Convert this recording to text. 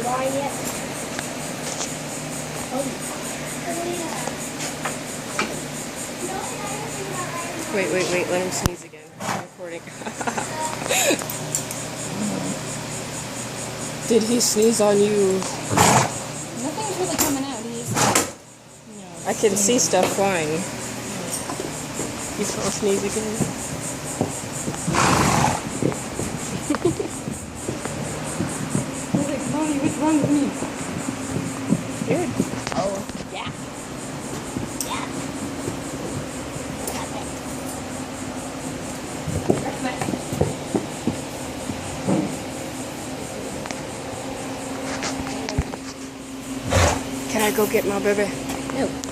dry yet. Oh. Wait, let him sneeze again. I'm recording. Did he sneeze on you? Nothing's really coming out. I can see stuff flying. You saw sneeze again? Mommy, what's wrong with me? Good. Oh, yeah. Yeah. Can I go get my baby? No.